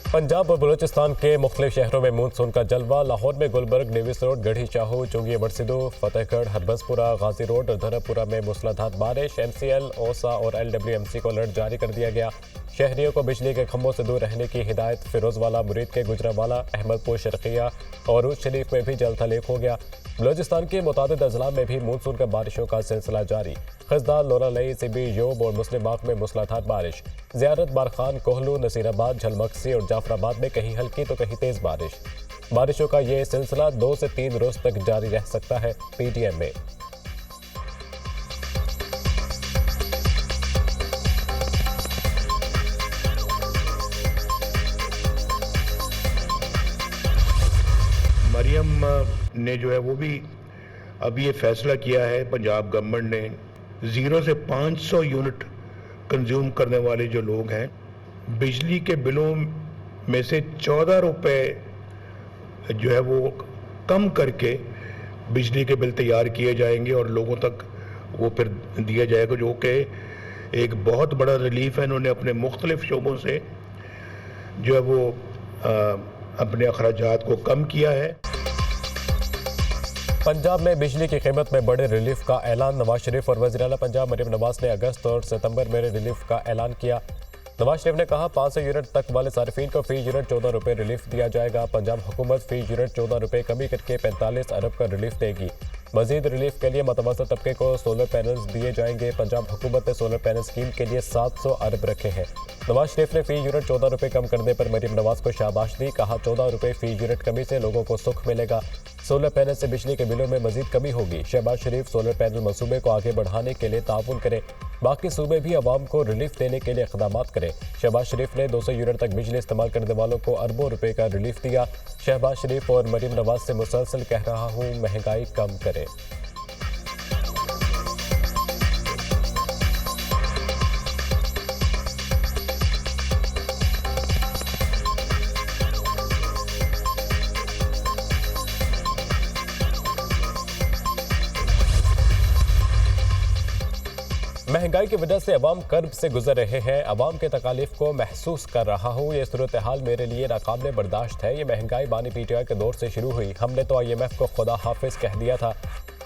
पंजाब और बलूचिस्तान के मुख्तलिफ शहरों में मानसून का जलवा। लाहौर में गुलबर्ग, डेविस रोड, गढ़ी चाहू, चुंगी बरसिदो, फतेहगढ़, हरबंसपुरा, गाजी रोड और धरमपुरा में मूसलाधार बारिश। MCL, ओसा और LWMC को अलर्ट जारी कर दिया गया। शहरियों को बिजली के खंभों से दूर रहने की हिदायत। फिरोजवाला, मुरीद के गुजरावाला, अहमदपुर, शर्किया और उर्ज शरीफ में भी जल थल हो गया। बलूचिस्तान के मुतादिद अजला में भी मानसून का बारिशों का सिलसिला जारी। खजदार, लोनालई, सिबी, योब और मुस्लिम बाग में मूसलाधार बारिश। ज़ियारत, बारखान, कोहलू, नसीराबाद, झलमक्सी और जाफराबाद में कहीं हल्की तो कहीं तेज बारिश। बारिशों का ये सिलसिला 2 से 3 रोज तक जारी रह सकता है। PTM में मरियम ने जो है वो भी अभी ये फैसला किया है पंजाब गवर्नमेंट ने 0 से 500 यूनिट कंज्यूम करने वाले जो लोग हैं बिजली के बिलों में से 14 रुपए जो है वो कम करके बिजली के बिल तैयार किए जाएंगे और लोगों तक वो फिर दिया जाएगा, जो कि एक बहुत बड़ा रिलीफ है। इन्होंने अपने मुख्तलिफ शोबों से जो है वो अपने अखराजात को कम किया है। पंजाब में बिजली की कीमत में बड़े रिलीफ का ऐलान। नवाज शरीफ और वज़ीर आला पंजाब मरियम नवाज ने अगस्त और सितंबर में रिलीफ का ऐलान किया। नवाज शरीफ ने कहा 500 यूनिट तक वाले सार्फिन को फी यूनिट 14 रुपये रिलीफ दिया जाएगा। पंजाब हुकूमत फी यूनिट 14 रुपये कमी करके 45 अरब का रिलीफ देगी। मजीद रिलीफ के लिए मतवसत तबके को सोलर पैनल्स दिए जाएंगे। पंजाब हुकूमत ने सोलर पैनल स्कीम के लिए 700 अरब रखे हैं। नवाज शरीफ ने फी यूनिट 14 रुपये कम करने पर मरियम नवाज को शाबाश दी। कहा 14 रुपये फी यूनिट कमी से लोगों को सुख मिलेगा। सोलर पैनल से बिजली के बिलों में मजीद कमी होगी। शहबाज शरीफ सोलर पैनल मंसूबे को आगे बढ़ाने के लिए ताउन करें। बाकी सूबे भी अवाम को रिलीफ देने के लिए इक़दाम करें। शहबाज शरीफ ने 200 यूनिट तक बिजली इस्तेमाल करने वालों को अरबों रुपए का रिलीफ दिया। शहबाज शरीफ और मरियम नवाज से मुसलसल कह रहा हूँ महंगाई कम करें। महंगाई की वजह से अवाम कर्ब से गुजर रहे हैं। अवाम के तकालीफ को महसूस कर रहा हूँ। ये सूरत हाल मेरे लिए नाकाबिले बर्दाश्त है। ये महंगाई बानी PTI के दौर से शुरू हुई। हमने तो IMF को खुदा हाफिज कह दिया था।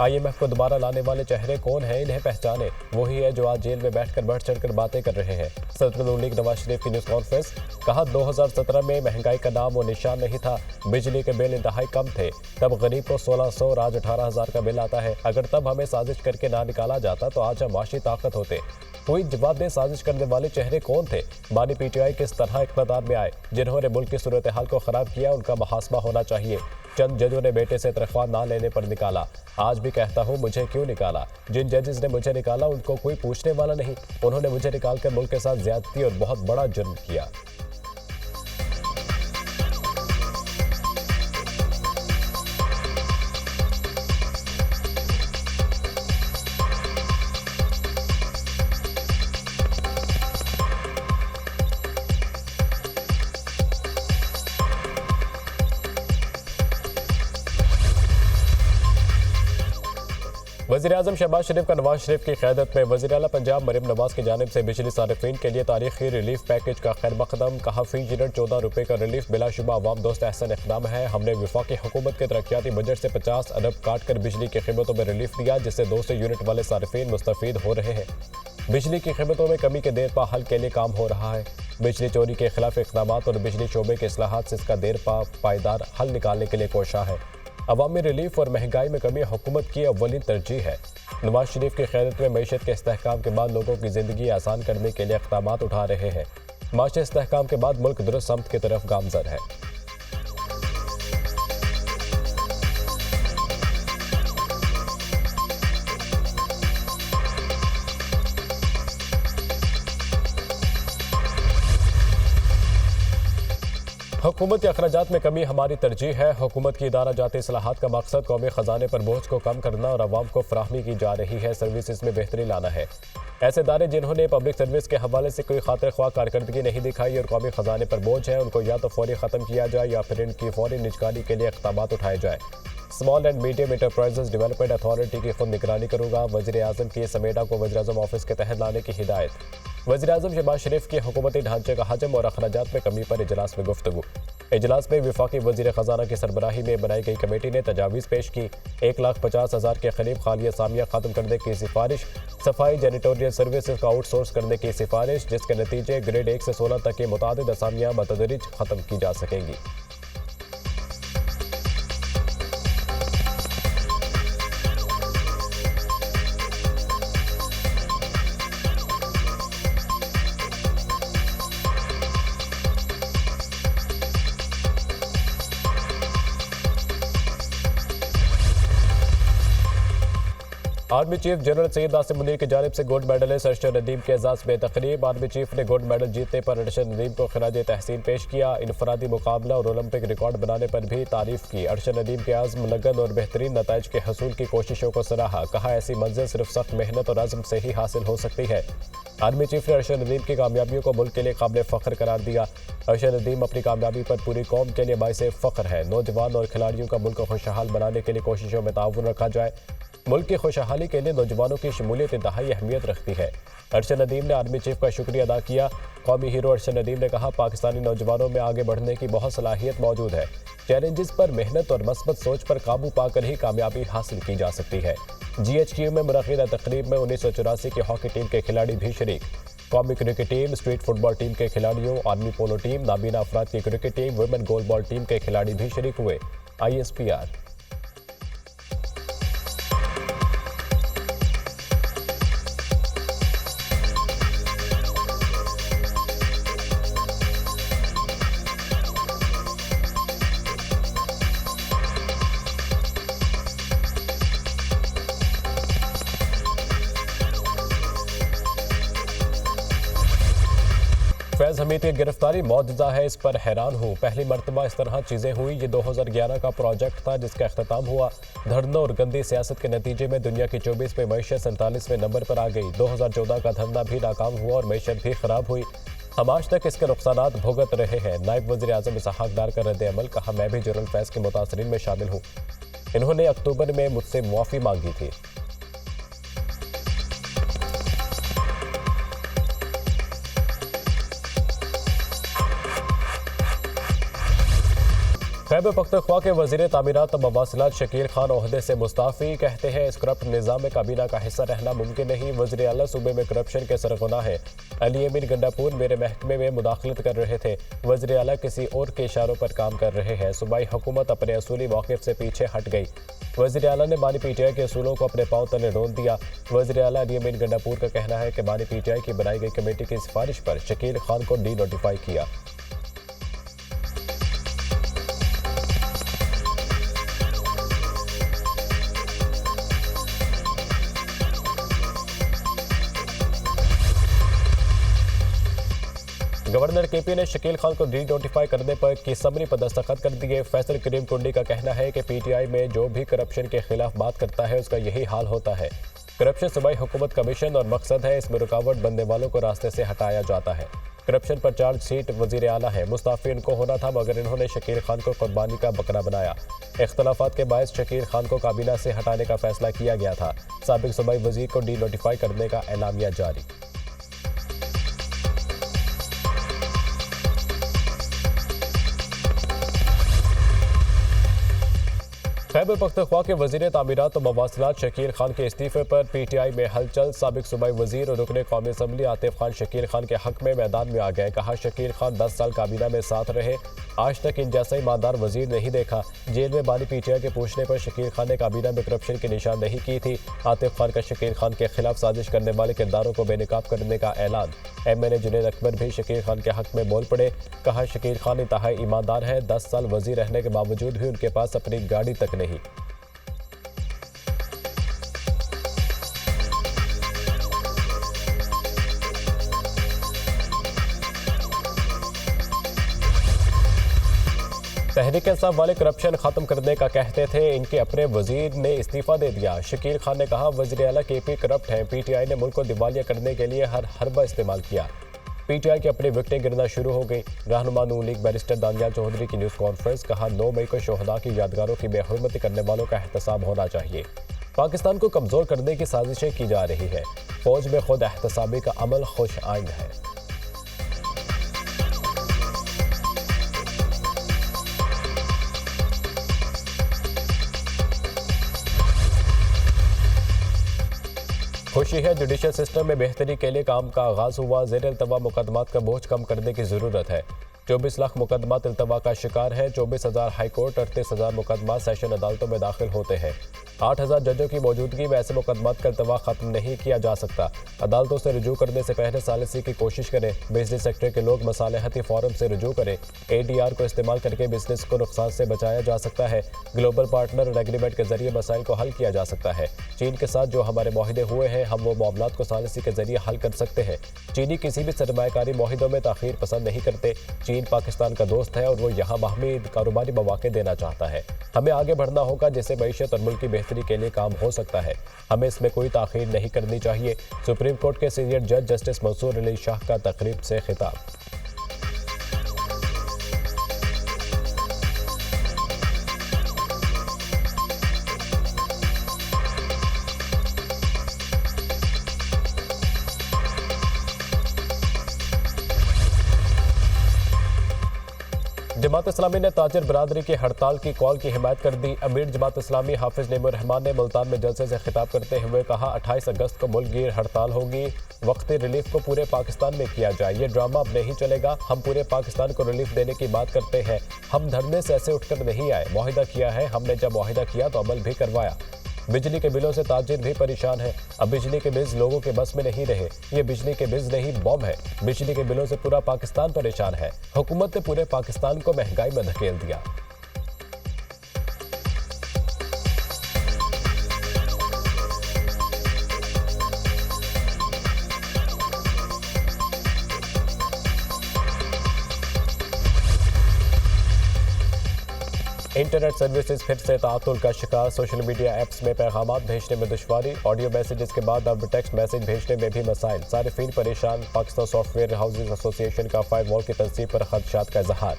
IMF को दोबारा लाने वाले चेहरे कौन हैं, इन्हें पहचाने। वही है जो आज जेल में बैठकर बढ़ चढ़कर बातें कर रहे हैं। सदर नून लीग नवाज शरीफ की न्यूज़ कॉन्फ्रेंस। कहा 2017 में महंगाई का नाम और निशान नहीं था। बिजली के बिल इंतहाई कम थे। तब गरीब को 1600 और आज 18,000 का बिल आता है। अगर तब हमें साजिश करके ना निकाला जाता तो आज हम माशी ताकत होते। कोई जवाब दे, साजिश करने वाले चेहरे कौन थे? बानी PTI किस तरह इक़्तिदार में आए? जिन्होंने मुल्क की सूरत हाल को ख़राब किया उनका मुहासबा होना चाहिए। चंद जजों ने बेटे से तनख्वाह ना लेने पर निकाला। आज भी कहता हूँ मुझे क्यों निकाला? जिन जजेस ने मुझे निकाला उनको कोई पूछने वाला नहीं। उन्होंने मुझे निकाल कर मुल्क के साथ ज्यादती और बहुत बड़ा जुर्म किया। वज़ीर आज़म शहबाज शरीफ का नवाज शरीफ की क़यादत में वज़ीर आला पंजाब मरियम नवाज की जानिब से बिजली सारिफीन के लिए तारीखी रिलीफ पैकेज का खैर मकदम। कहा फी यूनिट 14 रुपये का रिलीफ बिलाशुबा अवाम दोस्त एहसन इक़दाम है। हमने वफाकी हुकूमत के तरक्याती बजट से 50 अरब काट कर बिजली की कीमतों में रिलीफ दिया, जिससे 200 यूनिट वाले सारिफीन मुस्तफ़ीद हो रहे हैं। बिजली की कीमतों में कमी के देर पा हल के लिए काम हो रहा है। बिजली चोरी के खिलाफ इक़दाम और बिजली शोबे के इस्लाहात से इसका देर पा पायदार हल निकालने के लिए कोशा है। अवामी रिलीफ और महंगाई में कमी हुकूमत की अव्वलीन तरजीह है। नवाज शरीफ की क़यादत में मईशत के इस्तेहकाम के बाद लोगों की ज़िंदगी आसान करने के लिए इक़दाम उठा रहे हैं। माशी इस्तेहकाम के बाद मुल्क दुरुस्त समत की तरफ गामज़र है। हुकूमत के अखराजात में कमी हमारी तरजीह है। हुकूमत की इदारा जाती इस्लाहात का मकसद कौमी ख़जाने पर बोझ को कम करना और अवाम को फराहमी की जा रही है सर्विसेज में बेहतरी लाना है। ऐसे इदारे जिन्होंने पब्लिक सर्विस के हवाले से कोई खातिर ख्वाह कारकर्दगी नहीं दिखाई और कौमी खजाने पर बोझ है, उनको या तो फौरी ख़त्म किया जाए या फिर इनकी फौरी निजकारी के लिए इक़दाम उठाए जाए। Small and medium enterprises development authority की खुद निगरानी करूंगा। वज़ीर आज़म की समेटा को वज़ीर आज़म ऑफिस के तहत लाने की हिदायत। वज़ीर आज़म शहबाज शरीफ की हुकूमती ढांचे का हजम और अखराजात में कमी पर इजलास में गुफ्तगू। इजलास में वफाकी वज़ीर ख़जाना की सरबराही में बनाई गई कमेटी ने तजावीज़ पेश की। 1,50,000 के करीब खाली असामियाँ ख़त्म करने की सिफारिश। सफाई जैनिटोरियल सर्विसेज का आउटसोर्स करने की सिफारिश, जिसके नतीजे ग्रेड 1 से 16 तक की मुतादिद असामियाँ बतदरीज ख़त्म की जा सकेंगी। Army chief general Syed Asim Munir की जानिब से गोल्ड मेडलिस्ट अरशद नदीम के एजाज़ में तकरीब। आर्मी चीफ ने गोल्ड मेडल जीतने पर अरशद नदीम को खिराज तहसीन पेश किया। इनफरादी मुकाबला और ओलंपिक रिकॉर्ड बनाने पर भी तारीफ की। अरशद नदीम के आज़म, लगन और बेहतरीन नताइज के हसूल की कोशिशों को सराहा। कहा, ऐसी मंजिल सिर्फ सख्त मेहनत और अज़्म से ही हासिल हो सकती है। आर्मी चीफ ने अरशद नदीम की कामयाबियों को मुल्क के लिए काबिल फ़ख्र करार दिया। अरशद नदीम अपनी कामयाबी पर पूरी कौम के लिए बाइसे फ़ख्र है। नौजवान और खिलाड़ियों का मुल्क को खुशहाल बनाने के लिए कोशिशों में ताउन रखा जाए। मुल्क की खुशहाली के लिए नौजवानों की शमूलियत इंतहाई अहमियत रखती है। अरशद नदीम ने आर्मी चीफ का शुक्रिया अदा किया। कौमी हीरो अरशद नदीम ने कहा, पाकिस्तानी नौजवानों में आगे बढ़ने की बहुत सलाहियत मौजूद है। चैलेंजेस पर मेहनत और मस्बत सोच पर काबू पाकर ही कामयाबी हासिल की जा सकती है। GHQ में मुनक़िदा तकरीब में 1984 की हॉकी टीम के खिलाड़ी भी शरीक। कौमी cricket team, street football team के खिलाड़ियों, आर्मी पोलो टीम, नाबीना अफराद की cricket team, women goalball team के खिलाड़ी भी शरीक हुए। ISPR। फैज़ हमीद की गिरफ्तारी मौजज़ा है, इस पर हैरान हूँ। पहली मरतबा इस तरह चीज़ें हुई। ये 2011 का प्रोजेक्ट था जिसका अख्ताम हुआ। धरनों और गंदी सियासत के नतीजे में दुनिया की 24वीं मईशत 47वें नंबर पर आ गई। 2014 का धरना भी नाकाम हुआ और मईशत भी खराब हुई। हम आज तक इसके नुकसानात भुगत रहे हैं। नायब वज़ीर आज़म इसहाक़ डार का रद्द अमल। कहा, मैं भी जनरल फैज़ के मुतासरीन में शामिल हूँ। इन्होंने अक्टूबर में मुझसे मुआफ़ी मांगी थी। खैबर पख्तूनख्वा के वज़ीर तामीरात और मवासिलात शकील खान ओहदे से मुस्ताफ़ी। कहते हैं, इस करप्ट निज़ाम में काबीना का हिस्सा रहना मुमकिन नहीं। वज़ीर आला सूबे में करप्शन के सरगुना है। अली अमीन गंडापुर मेरे महकमे में मुदाखलत कर रहे थे। वज़ीर आला किसी और के इशारों पर काम कर रहे हैं। सूबाई हुकूमत अपने असूली मौक़िफ़ से पीछे हट गई। वज़ीर आला ने बानी PTI के असूलों को अपने पाँव तले रोन दिया। वज़ीर आला अली अमीन गंडापुर का कहना है कि बानी PTI की बनाई गई कमेटी की सिफारिश पर शकील खान को डी-नोटिफाई किया। गवर्नर KP ने शकील खान को डी-नोटिफाई करने पर की समरी पर दस्तखत कर दिए। फैसल करीम कुंडी का कहना है कि PTI में जो भी करप्शन के खिलाफ बात करता है उसका यही हाल होता है। करप्शन सूबाई हुकूमत का मिशन और मकसद है, इसमें रुकावट बनने वालों को रास्ते से हटाया जाता है। करप्शन पर चार्ज शीट वज़ीर आला है। मुस्ताफ़ी इनको होना था मगर इन्होंने शकील खान को कुर्बानी का बकरा बनाया। इख्तलाफात के बायस शकील खान को काबीना से हटाने का फैसला किया गया था। साबिक सूबाई वज़ीर को डी-नोटिफाई करने का एलामिया जारी। खैबर पख्तूनख्वा के वज़ीर तामीरात और मवासिलात शकील खान के इस्तीफ़े पर PTI में हलचल। साबिक सूबाई वज़ीर और रुकने कौमी असम्बली आतिफ खान शकील खान के हक में मैदान में आ गए। कहा, शकील खान 10 साल काबीना में साथ रहे, आज तक इन जैसा ईमानदार वज़ीर नहीं देखा। जेल में बानी PTI के पूछने पर शकील खान ने काबीना में करप्शन की निशानदेही की थी। आतिफ खान का शकील खान के खिलाफ साजिश करने वाले किरदारों को बेनकाब करने का ऐलान। MNA जुनैद अकबर भी शकील खान के हक में बोल पड़े। कहा, शकील खान इंतहाई ईमानदार है, 10 साल वज़ीर रहने के बावजूद भी उनके पास अपनी गाड़ी तक नहीं। तहरीक इंसाफ वाले करप्शन खत्म करने का कहते थे, इनके अपने वजीर ने इस्तीफा दे दिया। शकील खान ने कहा वजीर आला केपी करप्ट हैं। पीटीआई ने मुल्क को दिवालिया करने के लिए हर हरबा इस्तेमाल किया। पीटीआई की अपनी विकटें गिरना शुरू हो गई। रहनुमा नून लीग बैरिस्टर दानियाल चौधरी की न्यूज़ कॉन्फ्रेंस। कहा 9 मई को शोहदा की यादगारों की बेहुरमती करने वालों का एहतसाब होना चाहिए। पाकिस्तान को कमज़ोर करने की साजिशें की जा रही है। फौज में खुद एहतसाबी का अमल खुश आइंद है। खुशी है, जुडिशल सिस्टम में बेहतरी के लिए काम का आगाज हुआ। ज़ेर इल्तवा मुकदमात का बोझ कम करने की ज़रूरत है। 24 लाख मुकदमात इल्तवा का शिकार है। 24,000 हाईकोर्ट, 38,000 मुकदमात सेशन अदालतों में दाखिल होते हैं। 8,000 जजों की मौजूदगी में ऐसे मुकदमात का इल्तवा खत्म नहीं किया जा सकता। अदालतों से रुजू करने से पहले सालिसी की कोशिश करें। बिजनेस सेक्टर के लोग मसालहती फोरम से रुजू करें। ADR को इस्तेमाल करके बिजनेस को नुकसान से बचाया जा सकता है। ग्लोबल पार्टनर और एग्रीमेंट के जरिए मसाइल को हल किया जा सकता है। चीन के साथ जो हमारे मुआहदे हुए हैं, हम वो मामलात को सालिसी के जरिए हल कर सकते हैं। चीनी किसी भी सरमायाकारी मुआहदों में ताखीर पसंद नहीं करते। चीन पाकिस्तान का दोस्त है और वो यहाँ बाहमी कारोबारी मौके देना चाहता है। हमें आगे बढ़ना होगा जिससे मईशत और मुल्क की बेहतरी के लिए काम हो सकता है। हमें इसमें कोई ताखीर नहीं करनी चाहिए। सुप्रीम कोर्ट के सीनियर जज जस्टिस मंसूर अली शाह का तकरीब से खिताब। जमात इस्लामी ने ताजिर बरादरी की हड़ताल की कॉल की हिमायत कर दी। अमीर जमात इस्लामी हाफिज नेमुर रहमान ने मुल्तान में जलसे से खिताब करते हुए कहा 28 अगस्त को मुल्क गिर हड़ताल होगी। वक्ती रिलीफ को पूरे पाकिस्तान में किया जाए। ये ड्रामा अब नहीं चलेगा। हम पूरे पाकिस्तान को रिलीफ देने की बात करते हैं। हम धरने से ऐसे उठकर नहीं आए। मुआहिदा किया है। हमने जब मुआहिदा किया तो अमल भी करवाया। बिजली के बिलों से ताजिर भी परेशान है। अब बिजली के बिल लोगों के बस में नहीं रहे। ये बिजली के बिल नहीं, बॉम्ब है। बिजली के बिलों से पूरा पाकिस्तान परेशान है। हुकूमत ने पूरे पाकिस्तान को महंगाई में धकेल दिया। इंटरनेट सर्विसेज फिर से तातुल का शिकार। सोशल मीडिया ऐप्स में पैगामात भेजने में दुश्वारी। ऑडियो मैसेजेस के बाद अब टेक्स्ट मैसेज भेजने में भी मसाइल। सारिफीन परेशान। पाकिस्तान सॉफ्टवेयर हाउसेज एसोसिएशन का फायरवॉल की तनसीब पर खदशात का इजहार।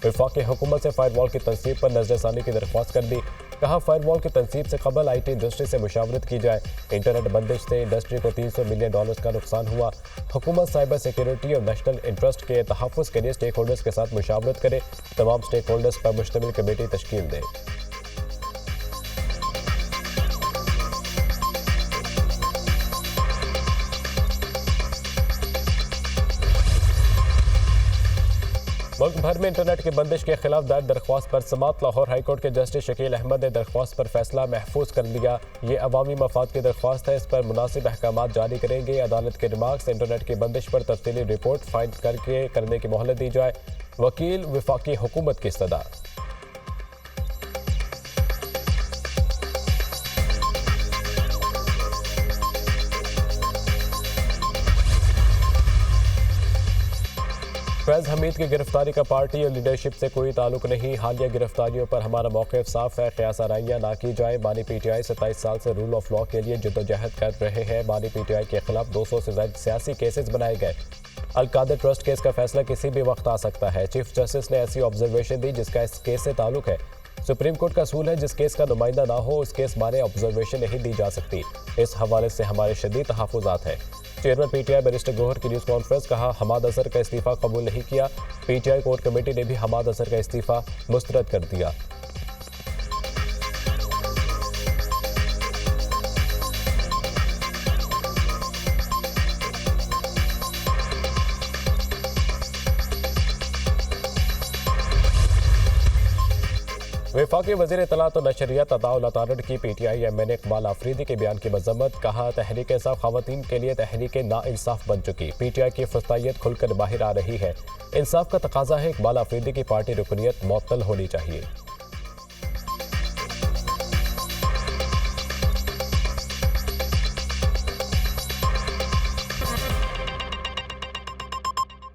वफाकी हुकूमत से फायरवॉल की तनसीब पर नजरसानी की दरख्वास्त कर दी। कहा फायरवॉल की तनसीब से कबल IT इंडस्ट्री से मुशावरत की जाए। इंटरनेट बंदिश से इंडस्ट्री को $300 मिलियन का नुकसान हुआ। हुकूमत साइबर सिक्योरिटी और नेशनल इंटरेस्ट के तहफ़्फ़ुज़ के लिए स्टेक होल्डर्स के साथ मुशावरत करे। तमाम स्टेक होल्डर्स पर मुश्तमिल कमेटी तश्कील दे। मुल्क भर में इंटरनेट की बंदिश के खिलाफ दायर दरख्वास्त पर समात। लाहौर हाईकोर्ट के जस्टिस शकील अहमद ने दरख्वास्त पर फैसला महफूज कर लिया। ये अवामी मफाद की दरख्वास्त है। इस पर मुनासिब अहकामात जारी करेंगे। अदालत के रिमार्क्स इंटरनेट की बंदिश पर तफसीली रिपोर्ट फाइल करने की मोहलत दी जाए। वकील वफाकी हुकूमत की इस्तदा। फैज़ हमीद की गिरफ्तारी का पार्टी और लीडरशिप से कोई ताल्लुक नहीं। हालिया गिरफ्तारियों पर हमारा मौक़िफ़ साफ है। क़यास आराइयाँ ना की जाए। बानी PTI 27 साल से रूल ऑफ लॉ के लिए जद्दोजहद कर रहे हैं। बानी PTI के खिलाफ 200 से ज़ायद सियासी केसेस बनाए गए। अल-कादर ट्रस्ट केस का फैसला किसी भी वक्त आ सकता है। चीफ जस्टिस ने ऐसी ऑब्जर्वेशन दी जिसका इस केस से ताल्लुक है। सुप्रीम कोर्ट का असूल है जिस केस का नुमाइंदा ना हो उस केस बारे ऑब्जर्वेशन नहीं दी जा सकती। इस हवाले से हमारे शदीद तहफ़्फ़ुज़ात हैं। चेयरमैन PTI बैरिस्टर गौहर की न्यूज़ कॉन्फ्रेंस। कहा हमाद अजहर का इस्तीफ़ा कबूल नहीं किया। PTI कोर कमेटी ने भी हमाद अजहर का इस्तीफ़ा मुस्तरद कर दिया। वफाकी वज़ीर इत्तलात और नशरियात अताउल अतारड़ की PTI MNA इकबाल आफरीदी के बयान की मजम्मत। कहा तहरीक इंसाफ ख़वातीन के लिए तहरीक नाइंसाफ बन चुकी। PTI की फस्तायत खुलकर बाहर आ रही है। इंसाफ का तकाजा है। इकबाल आफरीदी की पार्टी रुकनियत मुअत्तल होनी चाहिए।